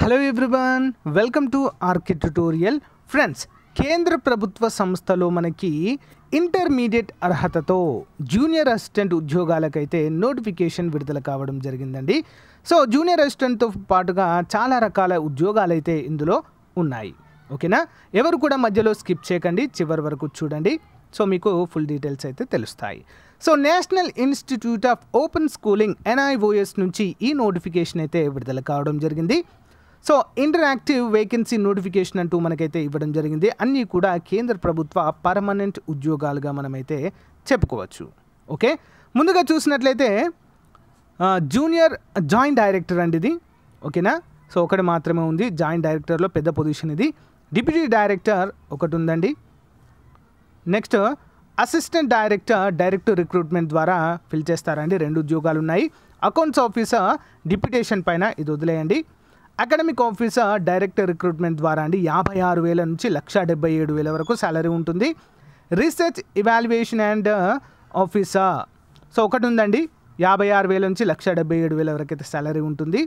Hello everyone, welcome to RK tutorial. Friends, కేంద్ర ప్రభుత్వ సంస్థలో మనకి ఇంటర్మీడియట్ అర్హతతో జూనియర్ అసిస్టెంట్ ఉద్యోగాలకైతే నోటిఫికేషన్ విడుదల కావడం జరిగిందండి. సో జూనియర్ అసిస్టెంట్తో పాటుగా చాలా రకాల ఉద్యోగాలు అయితే ఇందులో ఉన్నాయి. ఓకేనా, ఎవరు కూడా మధ్యలో స్కిప్ చేయకండి, చివరి వరకు చూడండి. సో మీకు ఫుల్ డీటెయిల్స్ అయితే తెలుస్తాయి. So national institute of open schooling NIOS నుంచి ఈ నోటిఫికేషన్ అయితే విడుదల కావడం జరిగింది. సో ఇంటరాక్టివ్ వేకెన్సీ నోటిఫికేషన్ అంటూ మనకైతే ఇవ్వడం జరిగింది. అన్నీ కూడా కేంద్ర ప్రభుత్వ పర్మనెంట్ ఉద్యోగాలుగా మనమైతే చెప్పుకోవచ్చు. ఓకే, ముందుగా చూసినట్లయితే జూనియర్ జాయింట్ డైరెక్టర్ అండి ఇది. ఓకేనా, సో ఒకటి మాత్రమే ఉంది. జాయింట్ డైరెక్టర్లో పెద్ద పొజిషన్ ఇది. డిప్యూటీ డైరెక్టర్ ఒకటి ఉందండి. Next assistant director direct recruitment ద్వారా ఫిల్ చేస్తారండి. 2 ఉద్యోగాలు ఉన్నాయి. అకౌంట్స్ ఆఫీసర్ డిప్యూటేషన్ పైన ఇది వదిలేయండి. అకాడమిక్ ఆఫీసర్ డైరెక్ట్ రిక్రూట్మెంట్ ద్వారా అండి 56,000 నుంచి 1,77,000 వరకు శాలరీ ఉంటుంది. Research evaluation and officer so ఒకటి ఉందండి. 56,000 నుంచి 1,77,000 వరకు అయితే శాలరీ ఉంటుంది.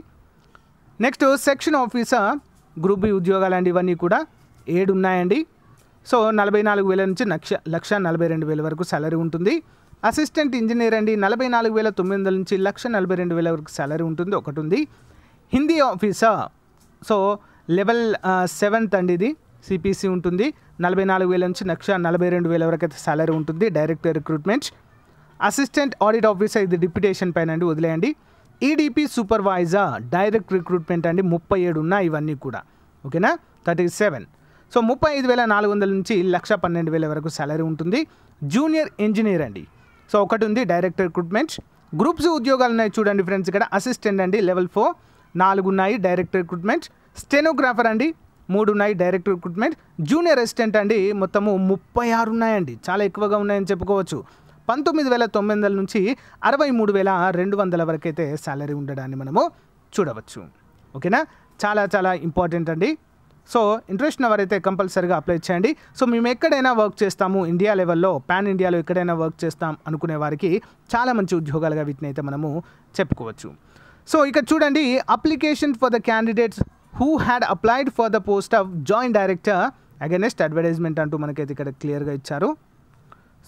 Next section officer group B ఉద్యోగాలండి. ఇవన్నీ కూడా 7 ఉన్నాయండి. సో 44,000 నుంచి 1,42,000 వరకు శాలరీ ఉంటుంది. అసిస్టెంట్ ఇంజనీర్ అండి 44,900 నుంచి 1,42,000 వరకు శాలరీ ఉంటుంది. ఒకటి ఉంది. Hindi officer so level 7th అండి, ఇది CPC ఉంటుంది. 44,000 నుంచి 1,42,000 వరకు అయితే శాలరీ ఉంటుంది. Direct recruitment. Assistant audit officer ఇది డిప్యూటేషన్ పైన అండి, వదిలేయండి. EDP సూపర్వైజర్ డైరెక్ట్ రిక్రూట్మెంట్ అండి 37 ఉన్నాయి ఇవన్నీ కూడా. ఓకేనా, 37. సో 35,400 నుంచి 1,12,000 వరకు శాలరీ ఉంటుంది. జూనియర్ ఇంజనీర్ అండి, సో ఒకటి ఉంది డైరెక్ట్ రిక్రూట్మెంట్. గ్రూప్స్ ఉద్యోగాలు ఉన్నాయి చూడండి ఫ్రెండ్స్. ఇక్కడ అసిస్టెంట్ అండి లెవెల్ 4 4 ఉన్నాయి డైరెక్ట్ రిక్రూట్మెంట్. స్టెనోగ్రాఫర్ అండి 3 ఉన్నాయి డైరెక్ట్ రిక్రూట్మెంట్. జూనియర్ అసిస్టెంట్ అండి మొత్తము 36 ఉన్నాయండి, చాలా ఎక్కువగా ఉన్నాయని చెప్పుకోవచ్చు. 19,900 నుంచి 63,200 వరకు అయితే శాలరీ ఉండడాన్ని మనము చూడవచ్చు. ఓకేనా, చాలా చాలా ఇంపార్టెంట్ అండి. సో ఇంట్రెస్ట్ ఉన్నవారైతే కంపల్సరీగా అప్లై చేయండి. సో మేము ఎక్కడైనా వర్క్ చేస్తాము, ఇండియా లెవెల్లో పాన్ ఇండియాలో ఎక్కడైనా వర్క్ చేస్తాం అనుకునే వారికి చాలా మంచి ఉద్యోగాలుగా వీటిని అయితే మనము చెప్పుకోవచ్చు. సో ఇక్కడ చూడండి, application for the candidates who had applied for the post of joint director against advertisement అంటూ మనకైతే ఇక్కడ క్లియర్గా ఇచ్చారు.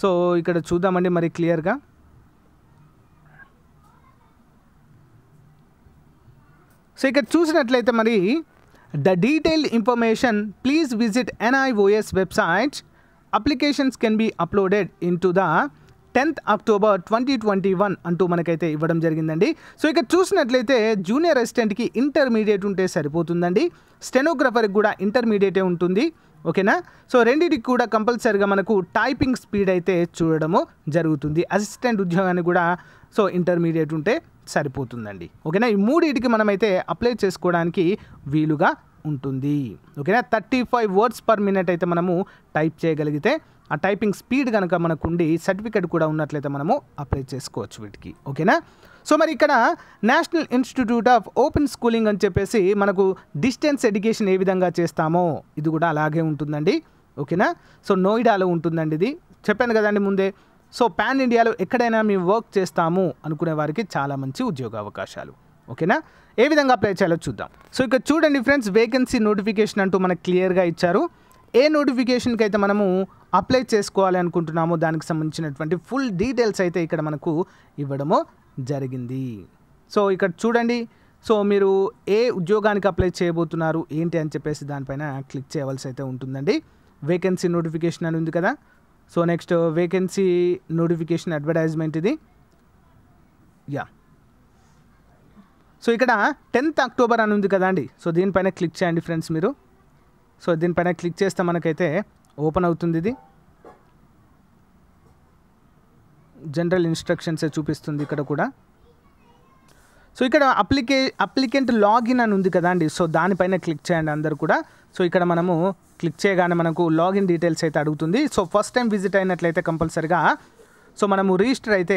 సో ఇక్కడ చూద్దామండి మరి క్లియర్గా. సో ఇక్కడ చూసినట్లయితే మరి the detailed information please visit NIOS website. Applications can be uploaded into the 10th October 2021 అంటూ మనకైతే ఇవ్వడం జరిగిందండి. సో ఇక్కడ చూసినట్లయితే జూనియర్ అసిస్టెంట్కి ఇంటర్మీడియట్ ఉంటే సరిపోతుందండి. స్టెనోగ్రాఫర్కి కూడా ఇంటర్మీడియటే ఉంటుంది. ఓకేనా, సో రెండింటికి కూడా కంపల్సరీగా మనకు టైపింగ్ స్పీడ్ అయితే చూడడము జరుగుతుంది. అసిస్టెంట్ ఉద్యోగాన్ని కూడా సో ఇంటర్మీడియట్ ఉంటే సరిపోతుందండి. ఓకేనా, ఈ మూడింటికి మనమైతే అప్లై చేసుకోవడానికి వీలుగా ఉంటుంది. ఓకేనా, 35 words per minute అయితే మనము టైప్ చేయగలిగితే, ఆ టైపింగ్ స్పీడ్ కనుక మనకు ఉండి సర్టిఫికేట్ కూడా ఉన్నట్లయితే మనము అప్లై చేసుకోవచ్చు వీటికి. ఓకేనా, సో మరి ఇక్కడ national institute of open schooling అని చెప్పేసి మనకు డిస్టెన్స్ ఎడ్యుకేషన్ ఏ విధంగా చేస్తామో ఇది కూడా అలాగే ఉంటుందండి. ఓకేనా, సో నోయిడాలో ఉంటుందండి ఇది, చెప్పాను కదండి ముందే. సో పాన్ ఇండియాలో ఎక్కడైనా మేము వర్క్ చేస్తాము అనుకునే వారికి చాలా మంచి ఉద్యోగ అవకాశాలు. ఓకేనా, ఏ విధంగా అప్లై చేయాలో చూద్దాం. సో ఇక్కడ చూడండి ఫ్రెండ్స్, వేకెన్సీ నోటిఫికేషన్ అంటూ మనకు క్లియర్గా ఇచ్చారు. ఏ నోటిఫికేషన్కి అయితే మనము అప్లై చేసుకోవాలి అనుకుంటున్నామో దానికి సంబంధించినటువంటి ఫుల్ డీటెయిల్స్ అయితే ఇక్కడ మనకు ఇవ్వడము జరిగింది. సో ఇక్కడ చూడండి, సో మీరు ఏ ఉద్యోగానికి అప్లై చేయబోతున్నారు ఏంటి అని చెప్పేసి దానిపైన క్లిక్ చేయవలసి అయితే ఉంటుందండి. వేకెన్సీ నోటిఫికేషన్ అని ఉంది కదా. So next vacancy notification advertisement ఇది. యా, సో ఇక్కడ 10th October అని ఉంది కదా అండి. సో దీనిపైన క్లిక్ చేయండి ఫ్రెండ్స్ మీరు. సో దీనిపైన క్లిక్ చేస్తే మనకైతే ఓపెన్ అవుతుంది. ఇది జనరల్ ఇన్స్ట్రక్షన్సే చూపిస్తుంది ఇక్కడ కూడా. సో ఇక్కడ అప్లికెంట్ లాగిన్ అని ఉంది కదా అండి. సో దానిపైన క్లిక్ చేయండి అందరు కూడా. సో ఇక్కడ మనము క్లిక్ చేయగానే మనకు లాగిన్ డీటెయిల్స్ అయితే అడుగుతుంది. సో ఫస్ట్ టైం విజిట్ అయినట్లయితే కంపల్సరిగా సో మనము రిజిస్టర్ అయితే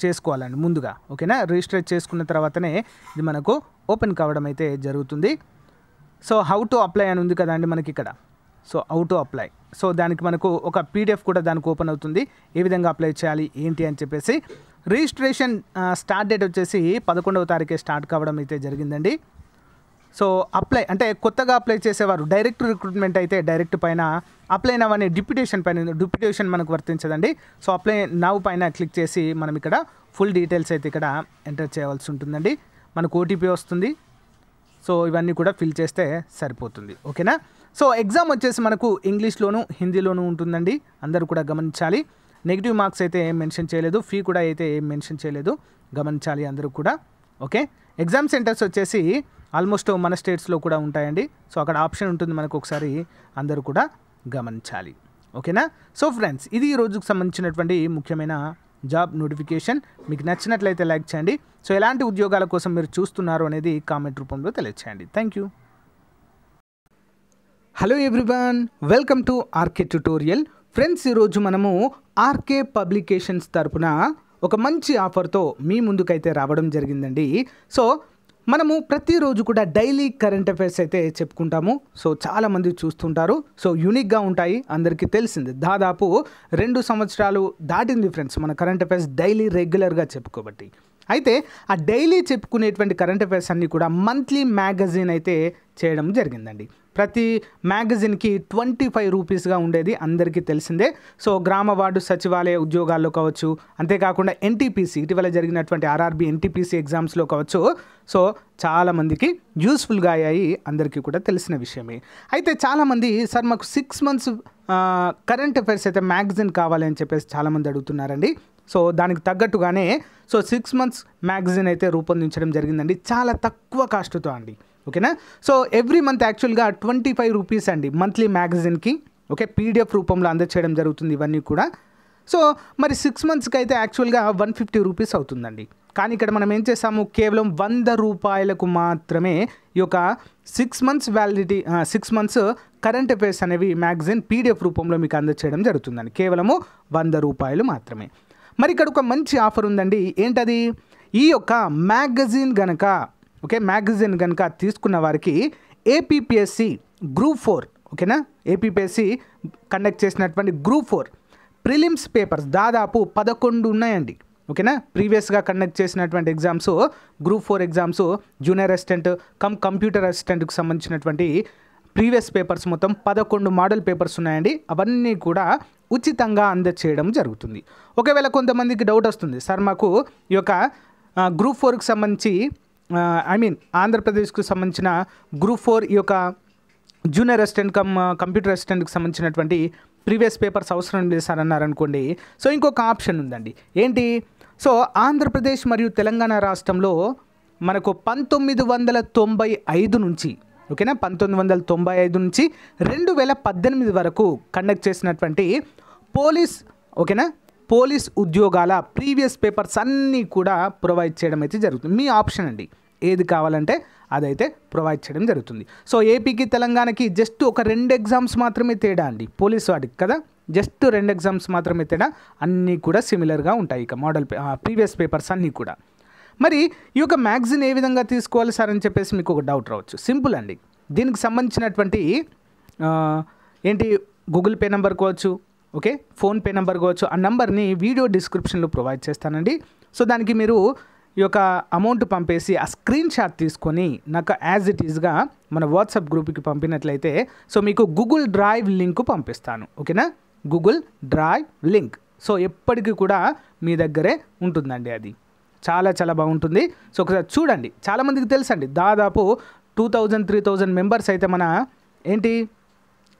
చేసుకోవాలండి ముందుగా. ఓకేనా, రిజిస్టర్ చేసుకున్న తర్వాతనే ఇది మనకు ఓపెన్ కావడం అయితే జరుగుతుంది. సో హౌ టు అప్లై అని ఉంది కదా అండి మనకి ఇక్కడ. So how to apply, so దానికి మనకు ఒక PDF కూడా దానికి ఓపెన్ అవుతుంది. ఏ విధంగా అప్లై చేయాలి ఏంటి అని చెప్పేసి. రిజిస్ట్రేషన్ స్టార్ట్ డేట్ వచ్చేసి 11వ తారీఖే స్టార్ట్ కావడం అయితే జరిగిందండి. సో అప్లై అంటే కొత్తగా అప్లై చేసేవారు డైరెక్ట్ రిక్రూట్మెంట్ అయితే డైరెక్ట్ పైన అప్లై నవ్ అనే డిప్యూటేషన్ మనకు వర్తించదండి. సో అప్లై నవ్ పైన క్లిక్ చేసి మనం ఇక్కడ ఫుల్ డీటెయిల్స్ అయితే ఇక్కడ ఎంటర్ చేయవలసి ఉంటుందండి. మనకు ఓటీపీ వస్తుంది. సో ఇవన్నీ కూడా ఫిల్ చేస్తే సరిపోతుంది. ఓకేనా. సో ఎగ్జామ్ వచ్చేసి మనకు ఇంగ్లీష్లోను హిందీలోనూ ఉంటుందండి. అందరూ కూడా గమనించాలి. నెగిటివ్ మార్క్స్ అయితే ఏం మెన్షన్ చేయలేదు, ఫీ కూడా అయితే ఏం మెన్షన్ చేయలేదు, గమనించాలి అందరూ కూడా. ఓకే. ఎగ్జామ్ సెంటర్స్ వచ్చేసి ఆల్మోస్ట్ మన స్టేట్స్లో కూడా ఉంటాయండి. సో అక్కడ ఆప్షన్ ఉంటుంది మనకు, ఒకసారి అందరూ కూడా గమనించాలి. ఓకేనా. సో ఫ్రెండ్స్, ఇది ఈ రోజుకు సంబంధించినటువంటి ముఖ్యమైన జాబ్ నోటిఫికేషన్. మీకు నచ్చినట్లయితే లైక్ చేయండి. సో ఎలాంటి ఉద్యోగాల కోసం మీరు చూస్తున్నారు అనేది కామెంట్ రూపంలో తెలియచేయండి. Thank you. Hello everyone, welcome to RK tutorial. Friends, ఈరోజు మనము ఆర్కే పబ్లికేషన్స్ తరపున ఒక మంచి ఆఫర్తో మీ ముందుకైతే రావడం జరిగిందండి. సో మనము ప్రతిరోజు కూడా డైలీ కరెంట్ అఫైర్స్ అయితే చెప్పుకుంటాము. సో చాలామంది చూస్తుంటారు. సో యూనిక్గా ఉంటాయి, అందరికీ తెలిసింది. దాదాపు 2 సంవత్సరాలు దాటింది ఫ్రెండ్స్ మన కరెంట్ అఫైర్స్ డైలీ రెగ్యులర్గా చెప్పుకోబట్టి. అయితే ఆ డైలీ చెప్పుకునేటువంటి కరెంట్ అఫైర్స్ అన్నీ కూడా మంత్లీ మ్యాగజైన్ అయితే చేయడం జరిగిందండి. ప్రతి మ్యాగజైన్కి 25 రూపీస్గా ఉండేది, అందరికీ తెలిసిందే. సో గ్రామ వార్డు సచివాలయ ఉద్యోగాల్లో కావచ్చు, అంతేకాకుండా ఎన్టీపీసీ ఇటీవల జరిగినటువంటి ఆర్ఆర్బీ ఎన్టీపీసీ ఎగ్జామ్స్లో కావచ్చు. సో చాలామందికి యూస్ఫుల్గా అయ్యాయి, అందరికీ కూడా తెలిసిన విషయమే. అయితే చాలామంది సార్ మాకు 6 months కరెంట్ అఫైర్స్ అయితే మ్యాగజైన్ కావాలి అని చెప్పేసి చాలామంది అడుగుతున్నారండి. సో దానికి తగ్గట్టుగానే 6 months మ్యాగజైన్ అయితే రూపొందించడం జరిగిందండి, చాలా తక్కువ కాస్ట్తో అండి. ఓకేనా. సో ఎవ్రీ మంత్ యాక్చువల్గా 25 రూపీస్ అండి మంత్లీ మ్యాగజైన్కి. ఓకే, పీడిఎఫ్ రూపంలో అందచేయడం జరుగుతుంది ఇవన్నీ కూడా. సో మరి 6 monthsకి అయితే యాక్చువల్గా 150 రూపీస్ అవుతుందండి. కానీ ఇక్కడ మనం ఏం చేసాము, కేవలం 100 రూపాయలకు మాత్రమే ఈ యొక్క 6 months validity 6 months current affairs అనేవి మ్యాగజైన్ పీడిఎఫ్ రూపంలో మీకు అందచేయడం జరుగుతుందండి. కేవలము 100 రూపాయలు మాత్రమే. మరి ఇక్కడ ఒక మంచి ఆఫర్ ఉందండి. ఏంటది? ఈ యొక్క మ్యాగజైన్ గనక తీసుకున్న వారికి ఏపీపీఎస్సి గ్రూప్ 4, ఓకేనా, ఏపీపీఎస్సి కండక్ట్ చేసినటువంటి గ్రూప్ 4 ప్రిలిమ్స్ పేపర్స్ దాదాపు 11 ఉన్నాయండి. ఓకేనా. ప్రీవియస్గా కండక్ట్ చేసినటువంటి exams, group 4 exams, junior assistant computer అసిస్టెంట్కి సంబంధించినటువంటి ప్రీవియస్ పేపర్స్ మొత్తం 11 మోడల్ పేపర్స్ ఉన్నాయండి. అవన్నీ కూడా ఉచితంగా అందచేయడం జరుగుతుంది. ఒకవేళ కొంతమందికి డౌట్ వస్తుంది, సార్ మాకు ఈ యొక్క గ్రూప్ 4కి సంబంధించి ఆంధ్రప్రదేశ్కు సంబంధించిన గ్రూప్ 4 ఈ యొక్క జూనియర్ అసిస్టెంట్ కంప్యూటర్ అసిస్టెంట్కి సంబంధించినటువంటి ప్రీవియస్ పేపర్స్ అవసరం లేదు సార్ అన్నారనుకోండి. సో ఇంకొక ఆప్షన్ ఉందండి. ఏంటి? సో ఆంధ్రప్రదేశ్ మరియు తెలంగాణ రాష్ట్రంలో మనకు 1995 నుంచి, ఓకేనా, 1995 నుంచి 2018 వరకు కండక్ట్ చేసినటువంటి పోలీస్ ఉద్యోగాల ప్రీవియస్ పేపర్స్ అన్నీ కూడా ప్రొవైడ్ చేయడం అయితే జరుగుతుంది. మీ ఆప్షన్ అండి, ఏది కావాలంటే అదైతే ప్రొవైడ్ చేయడం జరుగుతుంది. సో ఏపీకి తెలంగాణకి జస్ట్ ఒక 2 ఎగ్జామ్స్ మాత్రమే తేడా అండి, పోలీస్ వాటికి కదా, జస్ట్ 2 ఎగ్జామ్స్ మాత్రమే తేడా. అన్నీ కూడా సిమిలర్గా ఉంటాయి ఇక మోడల్ ప్రీవియస్ పేపర్స్ అన్నీ కూడా. మరి ఈ యొక్క మ్యాగజైన్ ఏ విధంగా తీసుకోవాలి సార్ అని చెప్పేసి మీకు ఒక డౌట్ రావచ్చు. సింపుల్ అండి. దీనికి సంబంధించినటువంటి ఏంటి, గూగుల్ పే నెంబర్ కావచ్చు, ఓకే, ఫోన్పే నెంబర్ కావచ్చు, ఆ నెంబర్ని వీడియో డిస్క్రిప్షన్లో ప్రొవైడ్ చేస్తానండి. సో దానికి మీరు ఈ యొక్క అమౌంట్ పంపేసి ఆ స్క్రీన్ షాట్ తీసుకొని నాకు యాజ్ ఇట్ ఈజ్గా మన వాట్సాప్ గ్రూప్కి పంపినట్లయితే సో మీకు గూగుల్ డ్రైవ్ లింక్ పంపిస్తాను. ఓకేనా, గూగుల్ డ్రైవ్ లింక్. సో ఎప్పటికీ కూడా మీ దగ్గరే ఉంటుందండి. అది చాలా చాలా బాగుంటుంది. సో ఒకసారి చూడండి. చాలామందికి తెలుసండి, దాదాపు 2000-3000 మెంబర్స్ అయితే మన ఏంటి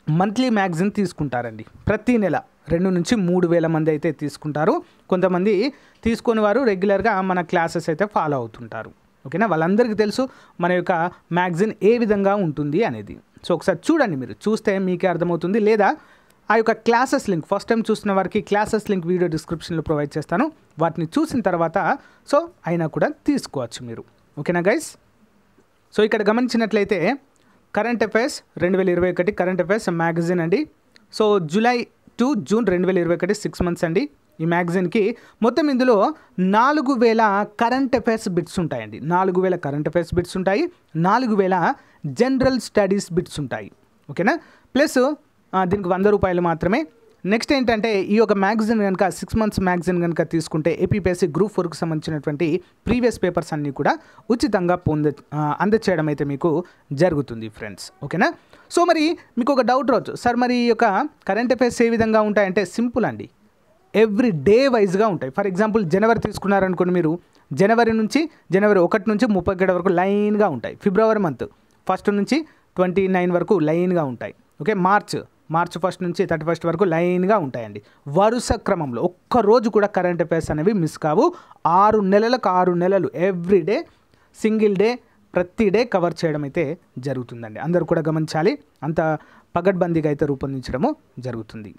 మంత్లీ మ్యాగజైన్ తీసుకుంటారండి. ప్రతి నెల 2 నుంచి 3,000 మంది అయితే తీసుకుంటారు. కొంతమంది తీసుకొని వారు రెగ్యులర్గా మన క్లాసెస్ అయితే ఫాలో అవుతుంటారు. ఓకేనా, వాళ్ళందరికీ తెలుసు మన యొక్క మ్యాగజైన్ ఏ విధంగా ఉంటుంది అనేది. సో ఒకసారి చూడండి, మీరు చూస్తే మీకే అర్థమవుతుంది. లేదా ఆ యొక్క క్లాసెస్ లింక్ ఫస్ట్ టైం చూసిన వారికి క్లాసెస్ లింక్ వీడియో డిస్క్రిప్షన్లో ప్రొవైడ్ చేస్తాను. వాటిని చూసిన తర్వాత సో అయినా కూడా తీసుకోవచ్చు మీరు. ఓకేనా గైస్. సో ఇక్కడ గమనించినట్లయితే current affairs 2021 current affairs magazine అండి. So July to June 2021 6 months అండి. ఈ మ్యాగజైన్కి మొత్తం ఇందులో 4,000 కరెంట్ అఫైర్స్ బిట్స్ ఉంటాయండి. 4,000 కరెంట్ అఫైర్స్ బిట్స్ ఉంటాయి, 4,000 జనరల్ స్టడీస్ బిట్స్ ఉంటాయి. ఓకేనా. ప్లస్ దీనికి 100 రూపాయలు మాత్రమే. నెక్స్ట్ ఏంటంటే ఈ యొక్క మ్యాగజైన్ కనుక 6 months మ్యాగజైన్ కనుక తీసుకుంటే ఏపీపీఎస్సీ గ్రూప్ 4కి సంబంధించినటువంటి ప్రీవియస్ పేపర్స్ అన్నీ కూడా ఉచితంగా అందచేయడం అయితే మీకు జరుగుతుంది ఫ్రెండ్స్. ఓకేనా. సో మరి మీకు ఒక డౌట్ రావచ్చు, సార్ మరి ఈ యొక్క కరెంట్ అఫైర్స్ ఏ విధంగా ఉంటాయంటే సింపుల్ అండి, ఎవ్రీ డే వైజ్గా ఉంటాయి. ఫర్ ఎగ్జాంపుల్ జనవరి తీసుకున్నారనుకోండి, మీరు జనవరి 1 నుంచి 31 వరకు లైన్గా ఉంటాయి. ఫిబ్రవరి మంత్ 1 నుంచి 29 వరకు లైన్గా ఉంటాయి. ఓకే. మార్చ్ 1 నుంచి 31 వరకు లైన్గా ఉంటాయండి. వరుస క్రమంలో ఒక్కరోజు కూడా కరెంట్ అఫైర్స్ అనేవి మిస్ కావు. 6 నెలలకు 6 నెలలు ఎవ్రీ డే సింగిల్ డే ప్రతి డే కవర్ చేయడం అయితే జరుగుతుందండి. అందరూ కూడా గమనించాలి, అంత పగడ్బందీగా అయితే రూపొందించడము జరుగుతుంది.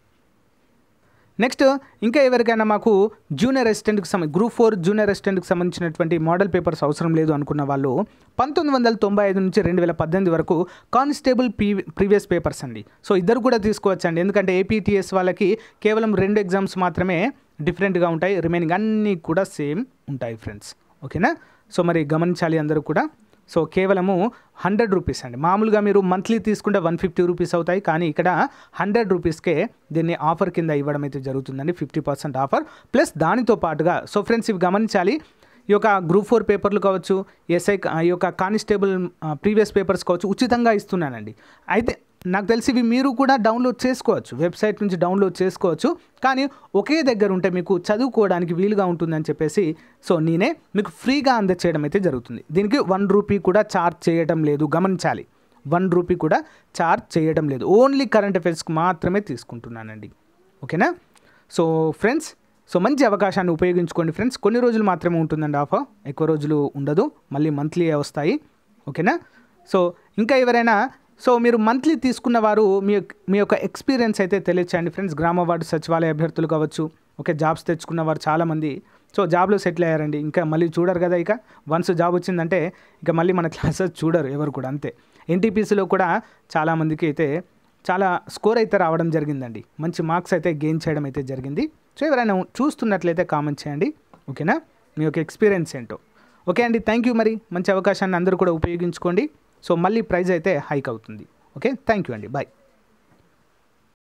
నెక్స్ట్ ఇంకా ఎవరికైనా మాకు జూనియర్ అసిస్టెంట్కి గ్రూప్ 4 జూనియర్ అసిస్టెంట్కి సంబంధించినటువంటి మోడల్ పేపర్స్ అవసరం లేదు అనుకున్న వాళ్ళు 1995 నుంచి 2018 వరకు కానిస్టేబుల్ ప్రీవియస్ పేపర్స్ అండి. సో ఇద్దరు కూడా తీసుకోవచ్చండి, ఎందుకంటే ఏపీటీఎస్ వాళ్ళకి కేవలం 2 ఎగ్జామ్స్ మాత్రమే డిఫరెంట్గా ఉంటాయి, రిమైనింగ్ అన్నీ కూడా సేమ్ ఉంటాయి ఫ్రెండ్స్. ఓకేనా. సో మరి గమనించాలి అందరూ కూడా. సో కేవలము 100 రూపీస్ అండి. మామూలుగా మీరు మంత్లీ తీసుకుంటే 150 రూపీస్ అవుతాయి, కానీ ఇక్కడ 100 రూపీస్కే దీన్ని ఆఫర్ కింద ఇవ్వడం అయితే జరుగుతుందండి. 50% ఆఫర్ ప్లస్ దానితో పాటుగా. సో ఫ్రెండ్స్ ఇవి గమనించాలి, ఈ యొక్క గ్రూప్ 4 పేపర్లు కావచ్చు, ఎస్ఐ ఈ యొక్క కానిస్టేబుల్ ప్రీవియస్ పేపర్స్ కావచ్చు ఉచితంగా ఇస్తున్నానండి. అయితే నాకు తెలిసి ఇవి మీరు కూడా డౌన్లోడ్ చేసుకోవచ్చు, వెబ్సైట్ నుంచి డౌన్లోడ్ చేసుకోవచ్చు, కానీ ఒకే దగ్గర ఉంటే మీకు చదువుకోవడానికి వీలుగా ఉంటుందని చెప్పేసి సో నేనే మీకు ఫ్రీగా అందచేయడం అయితే జరుగుతుంది. దీనికి 1 రూపీ కూడా ఛార్జ్ చేయడం లేదు, గమనించాలి. 1 రూపీ కూడా ఛార్జ్ చేయడం లేదు, ఓన్లీ కరెంట్ అఫైర్స్కి మాత్రమే తీసుకుంటున్నానండి. ఓకేనా. సో ఫ్రెండ్స్, సో మంచి అవకాశాన్ని ఉపయోగించుకోండి ఫ్రెండ్స్. కొన్ని రోజులు మాత్రమే ఉంటుందండి ఆఫర్, ఎక్కువ రోజులు ఉండదు, మళ్ళీ మంత్లీ వస్తాయి. ఓకేనా. సో ఇంకా ఎవరైనా సో మీరు మంత్లీ తీసుకున్న వారు మీ యొక్క ఎక్స్పీరియన్స్ అయితే తెలియచేయండి ఫ్రెండ్స్. గ్రామ వార్డు సచివాలయ అభ్యర్థులు కావచ్చు, ఓకే, జాబ్స్ తెచ్చుకున్న వారు చాలామంది సో జాబ్లో సెటిల్ అయ్యారండి. ఇంకా మళ్ళీ చూడరు కదా, ఇక వన్స్ జాబ్ వచ్చిందంటే ఇక మళ్ళీ మన క్లాసెస్ చూడరు ఎవరు కూడా, అంతే. ఎన్టీపీసీలో కూడా చాలామందికి అయితే చాలా స్కోర్ అయితే రావడం జరిగిందండి, మంచి మార్క్స్ అయితే గెయిన్ చేయడం అయితే జరిగింది. సో ఎవరైనా చూస్తున్నట్లయితే కామెంట్ చేయండి. ఓకేనా, మీ యొక్క ఎక్స్పీరియన్స్ ఏంటో. ఓకే అండి, థ్యాంక్ యూ. మరి మంచి అవకాశాన్ని అందరూ కూడా ఉపయోగించుకోండి. సో మళ్ళీ ప్రైజ్ అయితే హైక్ అవుతుంది. ఓకే, థ్యాంక్ యూ అండి, బాయ్.